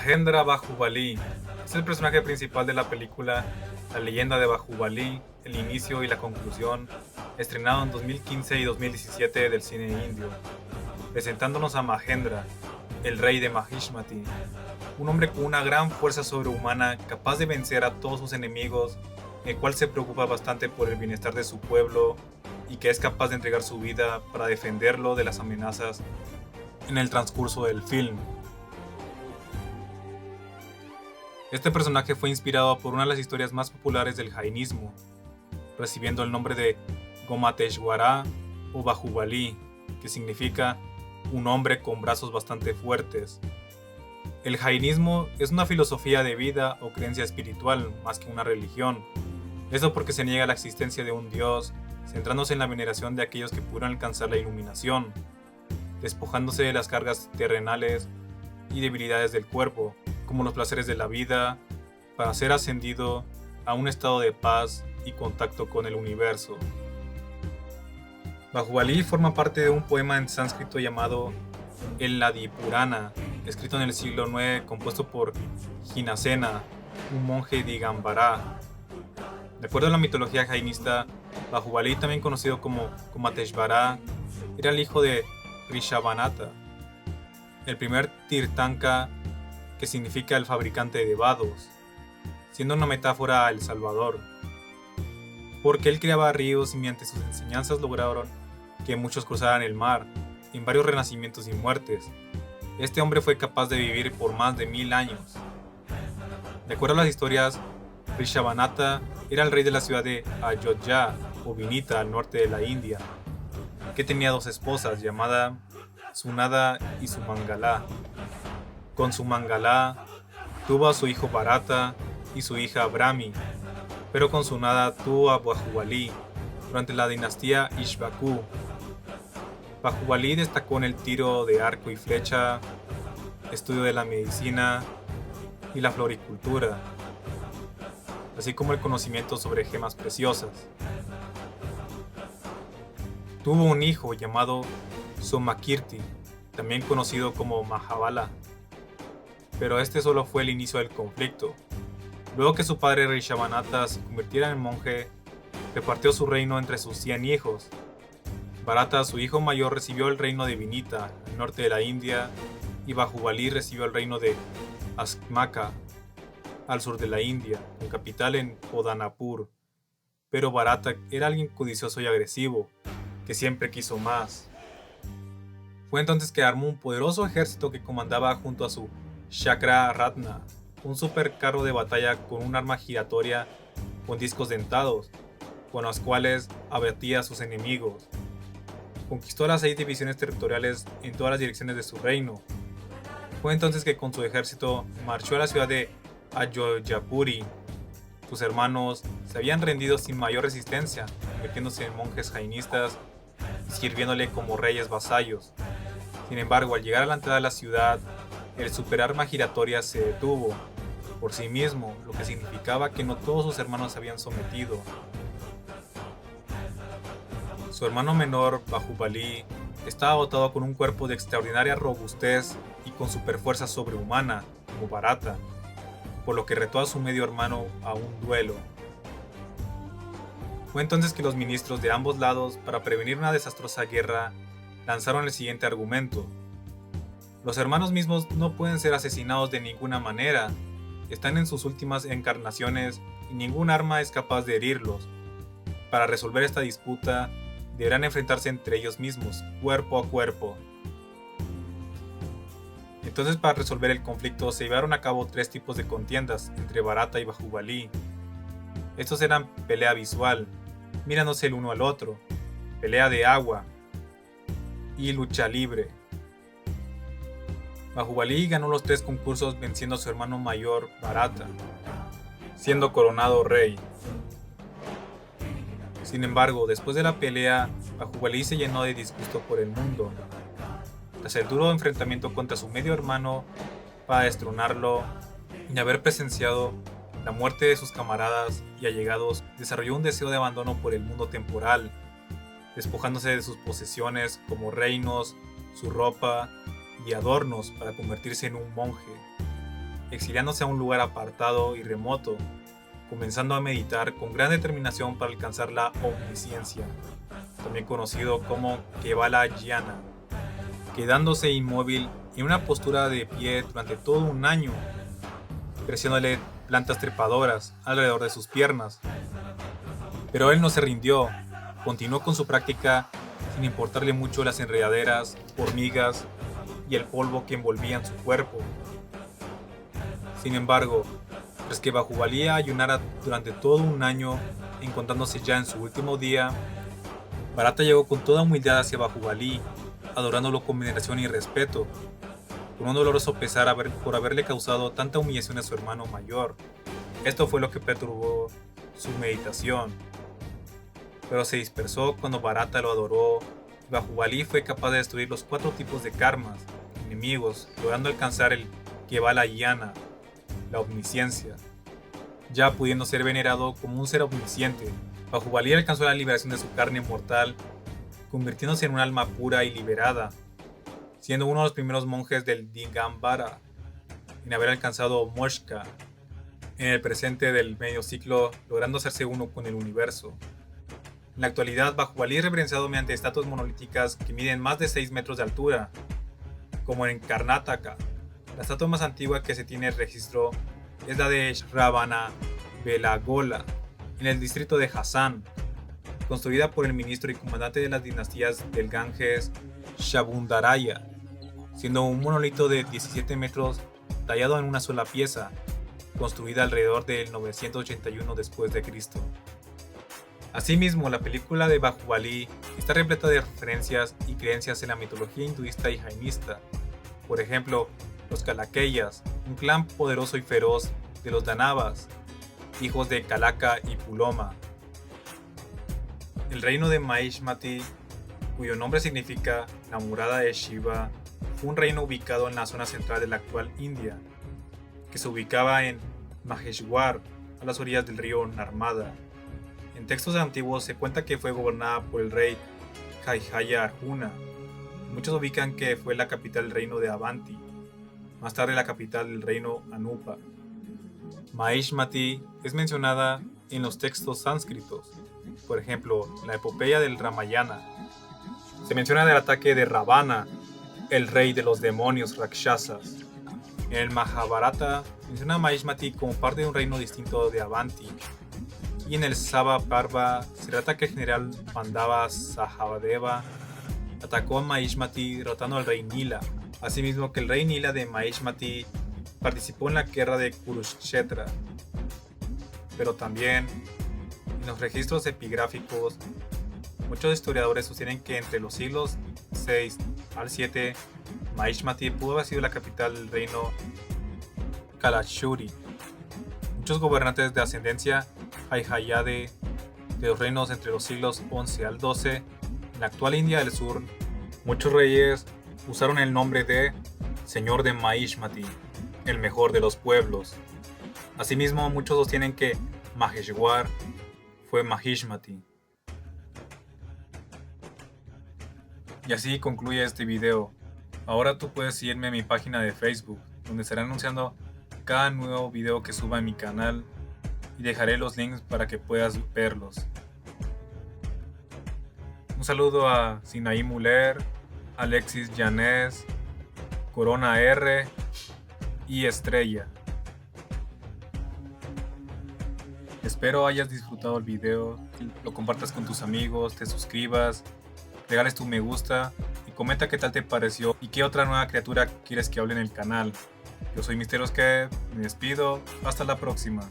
Mahendra Bahubali es el personaje principal de la película La leyenda de Bahubali, el inicio y la conclusión, estrenado en 2015 y 2017 del cine indio, presentándonos a Mahendra, el rey de Mahishmati, un hombre con una gran fuerza sobrehumana capaz de vencer a todos sus enemigos, el cual se preocupa bastante por el bienestar de su pueblo y que es capaz de entregar su vida para defenderlo de las amenazas en el transcurso del film. Este personaje fue inspirado por una de las historias más populares del jainismo, recibiendo el nombre de Gomateshwara o Bahubali, que significa un hombre con brazos bastante fuertes. El jainismo es una filosofía de vida o creencia espiritual más que una religión. Esto porque se niega la existencia de un dios, centrándose en la veneración de aquellos que pudieron alcanzar la iluminación, despojándose de las cargas terrenales y debilidades del cuerpo, como los placeres de la vida, para ser ascendido a un estado de paz y contacto con el universo. Bahubali forma parte de un poema en sánscrito llamado el Adipurana, escrito en el siglo IX, compuesto por Jinasena, un monje Digambara. De acuerdo a la mitología jainista, Bahubali, también conocido como Gomateshvara, era el hijo de Rishabhanata, el primer Tirthanka, que significa el fabricante de vados, siendo una metáfora a El Salvador, porque él creaba ríos y mediante sus enseñanzas lograron que muchos cruzaran el mar en varios renacimientos y muertes. Este hombre fue capaz de vivir por más de 1000 años. De acuerdo a las historias, Rishabhanata era el rey de la ciudad de Ayodhya o Vinita al norte de la India, que tenía dos esposas llamadas Sunada y Sumangala. Con Sumangala tuvo a su hijo Bharata y su hija Brahmi, pero con Sunada tuvo a Bahubali durante la dinastía Ishvaku. Bahubali destacó en el tiro de arco y flecha, estudio de la medicina y la floricultura, así como el conocimiento sobre gemas preciosas. Tuvo un hijo llamado Somakirti, también conocido como Mahabala, pero este solo fue el inicio del conflicto. Luego que su padre Rishabhanata se convirtiera en monje, repartió su reino entre sus 100 hijos. Bharata, su hijo mayor, recibió el reino de Vinita, al norte de la India, y Bahubali recibió el reino de Asmaka, al sur de la India, con capital en Odanapur. Pero Bharata era alguien codicioso y agresivo, que siempre quiso más. Fue entonces que armó un poderoso ejército que comandaba junto a su Chakra Ratna, un supercarro de batalla con un arma giratoria con discos dentados, con los cuales abatía a sus enemigos. Conquistó las 6 divisiones territoriales en todas las direcciones de su reino. Fue entonces que con su ejército marchó a la ciudad de Ayodhyapuri. Sus hermanos se habían rendido sin mayor resistencia, convirtiéndose en monjes jainistas y sirviéndole como reyes vasallos. Sin embargo, al llegar a la entrada de la ciudad, el superarma giratoria se detuvo por sí mismo, lo que significaba que no todos sus hermanos se habían sometido. Su hermano menor, Bahubali, estaba dotado con un cuerpo de extraordinaria robustez y con superfuerza sobrehumana, como Bharata, por lo que retó a su medio hermano a un duelo. Fue entonces que los ministros de ambos lados, para prevenir una desastrosa guerra, lanzaron el siguiente argumento: los hermanos mismos no pueden ser asesinados de ninguna manera, están en sus últimas encarnaciones y ningún arma es capaz de herirlos. Para resolver esta disputa, deberán enfrentarse entre ellos mismos, cuerpo a cuerpo. Entonces, para resolver el conflicto, se llevaron a cabo 3 tipos de contiendas entre Bharata y Bahubali. Estos eran pelea visual, mirándose el uno al otro, pelea de agua y lucha libre. Bahubali ganó los 3 concursos venciendo a su hermano mayor Bharata, siendo coronado rey. Sin embargo, después de la pelea, Bahubali se llenó de disgusto por el mundo. Tras el duro enfrentamiento contra su medio hermano para destronarlo y haber presenciado la muerte de sus camaradas y allegados, desarrolló un deseo de abandono por el mundo temporal, despojándose de sus posesiones como reinos, su ropa y adornos para convertirse en un monje. exiliándose a un lugar apartado y remoto, comenzando a meditar con gran determinación para alcanzar la omnisciencia, también conocido como Kevala Jnana, quedándose inmóvil en una postura de pie durante todo un año, creciéndole plantas trepadoras alrededor de sus piernas. Pero él no se rindió, continuó con su práctica sin importarle mucho las enredaderas, hormigas y el polvo que envolvían su cuerpo. Sin embargo, tras que Bahubali ayunara durante todo un año, encontrándose ya en su último día, Bharata llegó con toda humildad hacia Bahubali, adorándolo con veneración y respeto, con un doloroso pesar por haberle causado tanta humillación a su hermano mayor. Esto fue lo que perturbó su meditación, pero se dispersó cuando Bharata lo adoró y Bahubali fue capaz de destruir los 4 tipos de karmas, enemigos, logrando alcanzar el Kevala Jnana, la omnisciencia. Ya pudiendo ser venerado como un ser omnisciente, Bahubali alcanzó la liberación de su carne mortal, convirtiéndose en un alma pura y liberada, siendo uno de los primeros monjes del Digambara en haber alcanzado Moksha en el presente del medio ciclo, logrando hacerse uno con el universo. En la actualidad, Bahubali es reverenciado mediante estatuas monolíticas que miden más de 6 metros de altura, como en Karnataka. La estatua más antigua que se tiene registro es la de Ravana Belagola, en el distrito de Hassan, construida por el ministro y comandante de las dinastías del Ganges, Shabundaraya, siendo un monolito de 17 metros tallado en una sola pieza, construida alrededor del 981 después de Cristo. Asimismo, la película de Bahubali está repleta de referencias y creencias en la mitología hinduista y jainista. Por ejemplo, los Kalakeyas, un clan poderoso y feroz de los Danavas, hijos de Kalaka y Puloma. El reino de Mahishmati, cuyo nombre significa la morada de Shiva, fue un reino ubicado en la zona central de la actual India, que se ubicaba en Maheshwar, a las orillas del río Narmada. En textos antiguos se cuenta que fue gobernada por el rey Kaihaya Arjuna. Muchos ubican que fue la capital del reino de Avanti, más tarde la capital del reino Anupa. Mahishmati es mencionada en los textos sánscritos, por ejemplo, la epopeya del Ramayana. Se menciona del ataque de Ravana, el rey de los demonios Rakshasas. En el Mahabharata menciona a Mahishmati como parte de un reino distinto de Avanti. Y en el Sabha Parva se relata que el general Pandava Sahabadeva atacó a Mahishmati derrotando al rey Nila. Asimismo que el rey Nila de Mahishmati participó en la guerra de Kurukshetra. Pero también, en los registros epigráficos, muchos historiadores sostienen que entre los siglos VI al VII, Mahishmati pudo haber sido la capital del reino Kalachuri. Muchos gobernantes de ascendencia Jayajade de los reinos entre los siglos XI al XII, en la actual India del Sur, muchos reyes usaron el nombre de Señor de Mahishmati, el mejor de los pueblos. Asimismo, muchos sostienen que Maheshwar fue Mahishmati. Y así concluye este video. Ahora tú puedes seguirme en mi página de Facebook, donde estaré anunciando cada nuevo video que suba en mi canal y dejaré los links para que puedas verlos. Un saludo a Sinaí Muller, Alexis Yanés, Corona R y Estrella. Espero hayas disfrutado el video, lo compartas con tus amigos, te suscribas, regales tu me gusta y comenta qué tal te pareció y qué otra nueva criatura quieres que hable en el canal. Yo soy Misterios que me despido, hasta la próxima.